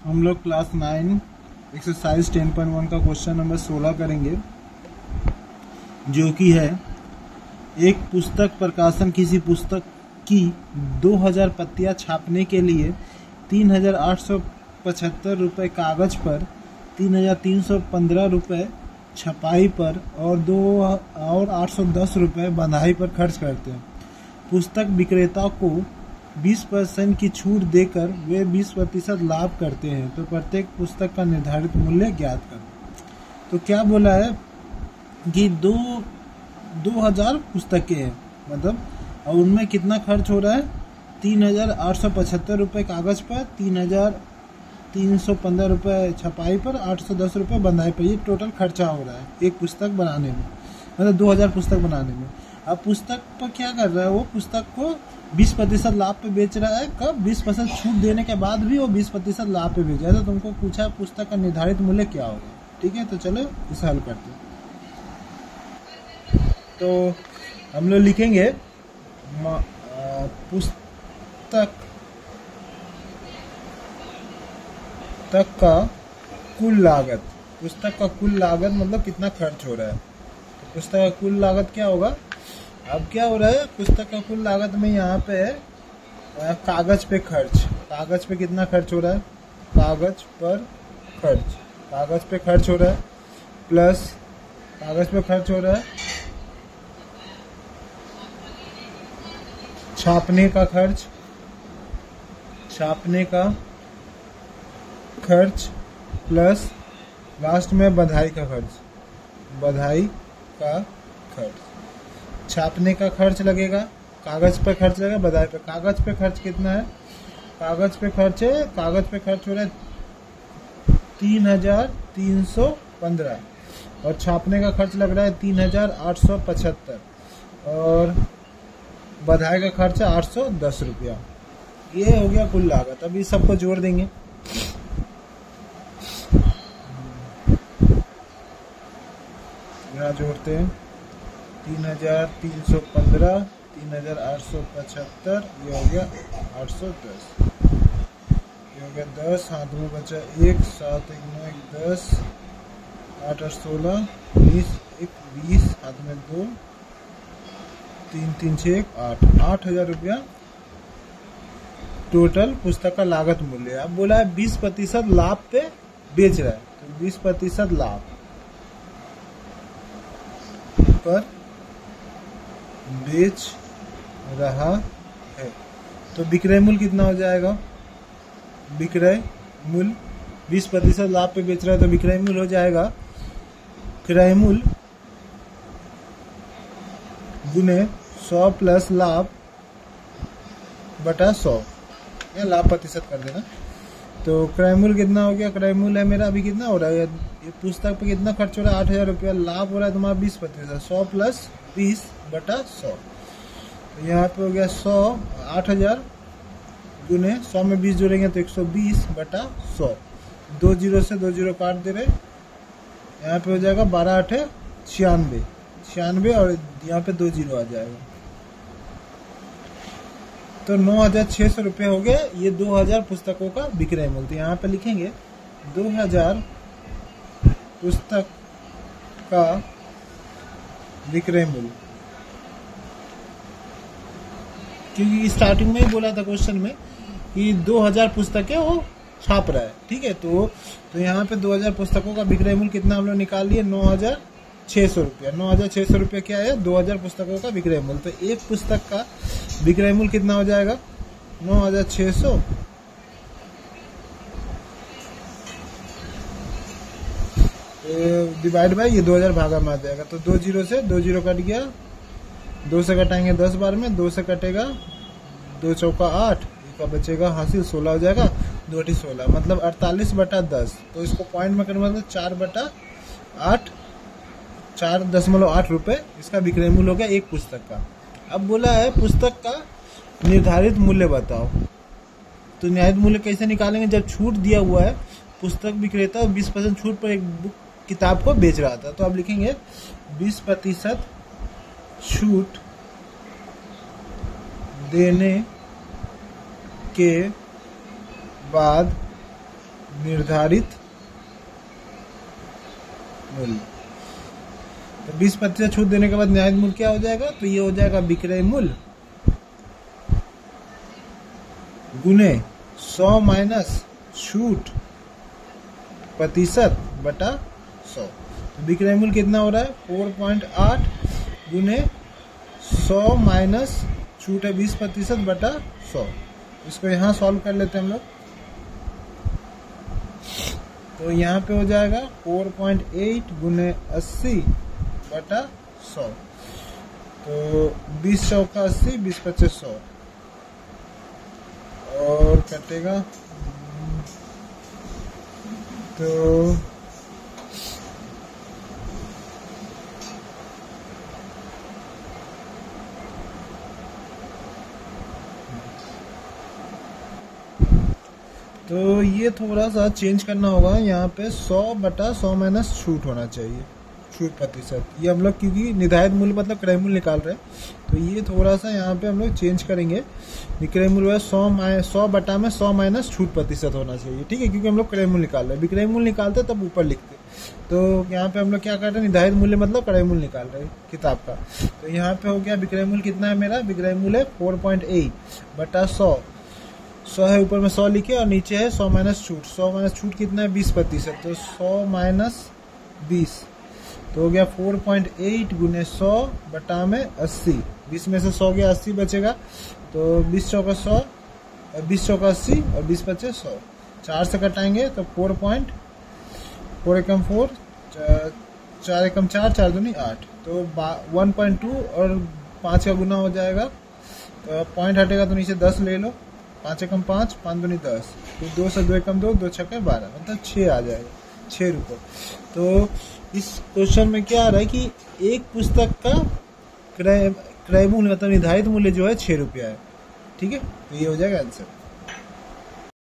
हम लोग class 9 exercise 10.1 का क्वेश्चन नंबर 16 करेंगे, जो कि है एक पुस्तक प्रकाशन किसी पुस्तक की 2000 प्रतियां छापने के लिए 3875 रुपये कागज पर, 3315 रुपये छपाई पर और 810 रुपये बंधाई पर खर्च करते हैं। पुस्तक विक्रेता को 20% की छूट देकर वे 20% लाभ करते हैं, तो प्रत्येक पुस्तक का निर्धारित मूल्य ज्ञात करें। तो क्या बोला है कि 2000 पुस्तकें हैं, मतलब और उनमें कितना खर्च हो रहा है, 3875 रुपये कागज पर, 3315 रुपये छपाई पर, 810 रुपये बंधाई पर। ये टोटल खर्चा हो रहा है एक पुस्तक बनाने में, मतलब 2000 पुस्तक बनाने में। अब पुस्तक पर क्या कर रहा है, वो पुस्तक को 20% लाभ पे बेच रहा है। कब? 20% छूट देने के बाद भी वो 20% लाभ पे बेच रहा है। तो तुमको पूछा पुस्तक का निर्धारित मूल्य क्या होगा। ठीक है, तो चलो इसे हल करते हैं। तो हम लोग लिखेंगे पुस्तक का कुल लागत। पुस्तक का कुल लागत मतलब कितना खर्च हो रहा है। तो पुस्तक का कुल लागत क्या होगा। अब क्या हो रहा है, पुस्तक का कुल लागत में यहाँ पे है कागज पे खर्च। कागज पे कितना खर्च हो रहा है, कागज पर खर्च, कागज पे खर्च हो रहा है, प्लस कागज पे खर्च हो रहा है छापने का खर्च, छापने का खर्च, प्लस लास्ट में बधाई का खर्च, बधाई का खर्च। छापने का खर्च लगेगा, कागज पे खर्च लगेगा, बधाई पे। कागज पे खर्च कितना है, कागज पे खर्च है, कागज पे खर्च हो रहा है 3315 और छापने का खर्च लग रहा है 3875 और बधाई का खर्च है 810 रुपया। ये हो गया कुल लागत। अब इस सबको जोड़ देंगे। यहाँ जोड़ते हैं 3315, 3875, ये हो गया 810, ये हो गया 10, हाथ में बचा 1, 7 1 9 1 10, 8 8 16 19 1 20, हाथ में 2, 3 3 6 8, 8000 रुपया टोटल पुस्तक का लागत मूल्य। अब बोला है 20% लाभ पे बेच रहा है, तो 20% लाभ पर बेच रहा है। तो विक्रय मूल्य कितना हो जाएगा, विक्रय मूल्य 20% लाभ पे बेच रहा है, तो विक्रय मूल्य हो जाएगा क्रय मूल्य गुने 100 प्लस लाभ बटा 100, या लाभ प्रतिशत कर देना। तो क्रय मूल्य कितना हो गया, क्रय मूल्य है मेरा अभी कितना हो रहा है, ये पुस्तक पे कितना खर्च हो रहा है 8000 रुपया, लाभ हो रहा है तुम्हारा 20%, 100 प्लस 20 बटा 100। तो यहाँ पे हो गया 100, 8000 गुने 100 में 20 जोड़ेंगे तो 120 बटा 100। 2 जीरो से 2 जीरो काट दे रहे, यहाँ पे हो जाएगा 12 8 96 और यहाँ पे 2 जीरो आ जाएगा। तो 9600 रुपये हो गए ये 2000 पुस्तकों का विक्रय मूल्य। तो यहाँ पे लिखेंगे 2000 पुस्तक का विक्रय मूल्य, क्योंकि स्टार्टिंग में ही बोला था क्वेश्चन में कि 2000 पुस्तकें वो छाप रहा है। ठीक है, तो यहाँ पे 2000 पुस्तकों का विक्रय मूल्य कितना हम लोग निकाल लिए, 9600 रुपया। 9600 रुपया क्या है, 2000 पुस्तकों का विक्रय मूल्य। तो एक पुस्तक का विक्रय मूल्य कितना हो जाएगा, 9600 डिवाइड बाय ये 2000 भागा में आ जाएगा। तो 2 जीरो से 2 जीरो कट गया, 2 से कटाएंगे 10 बार में, 2 से कटेगा 2 चौका 8, का बचेगा हासिल 16 हो जाएगा, 2 8 16 मतलब 48 बटा 10। तो इसको पॉइंट में करना मतलब 4 बटा 8, 4.8 रुपये इसका विक्रय मूल्य हो गया एक पुस्तक का। अब बोला है पुस्तक का निर्धारित मूल्य बताओ। तो निर्धारित मूल्य कैसे निकालेंगे, जब छूट दिया हुआ है, पुस्तक विक्रेता 20% छूट पर एक बुक किताब को बेच रहा था। तो अब लिखेंगे 20% छूट देने के बाद निर्धारित मूल्य। तो 20% छूट देने के बाद निर्धारित मूल्य क्या हो जाएगा, तो ये हो जाएगा विक्रय मूल्य गुने 100 माइनस छूट प्रतिशत बटा 100। तो विक्रय मूल्य कितना हो रहा है 4.8 गुने 100 माइनस छूट है 20% बटा 100। इसको यहाँ सॉल्व कर लेते हैं हम लोग। तो यहाँ पे हो जाएगा 4.8 गुने 80 बटा 100। तो 20 चौका 80, 20 पच्चीस 100 और कटेगा तो ये थोड़ा सा चेंज करना होगा। यहाँ पे 100 बटा 100 माइनस छूट होना चाहिए, छूट प्रतिशत। ये हम लोग क्योंकि निर्धारित मूल्य मतलब क्रय मूल्य निकाल रहे हैं, तो ये थोड़ा सा यहाँ पे हम लोग चेंज करेंगे। विक्रय मूल्य 100 बटा में 100 माइनस छूट प्रतिशत होना चाहिए, ठीक है, क्योंकि हम लोग क्रय मूल्य निकाल रहे हैं। विक्रय मूल्य निकालते तब ऊपर लिखते, तो यहाँ पे हम लोग क्या कर रहे हैं, निर्धारित मूल्य मतलब क्रय मूल्य निकाल रहे हैं किताब का। तो यहाँ पे हो गया विक्रय मूल्य कितना है मेरा, विक्रय मूल्य 4.8 बटा 100 है, ऊपर में 100 लिखे और नीचे है 100 माइनस छूट। 100 माइनस छूट कितना है 20%, तो 100 माइनस 20 तो हो गया 4.8 गुने 100 बटा में 80। 20 में से 100 गया, 80 बचेगा। तो 20 चौका 100 और 20 चौका 80 और 20 पच्चीस 100। 4 से कटाएंगे तो 4 एकम 4, 4 एकम 4, 4 दूनी 8, तो 1.2 और 5 का गुना हो जाएगा। तो पॉइंट हटेगा तो नीचे 10 ले लो, 5 एकम 5, 5 दूनी 10, तो 2 से 2 एकम 2, 2 छक्के 12, मतलब 6 आ जाएगा, 6 रुपये। तो इस क्वेश्चन में क्या आ रहा है कि एक पुस्तक का क्रय मूल्य मतलब निर्धारित मूल्य जो है 6 रुपया है, ठीक है। तो ये हो जाएगा आंसर।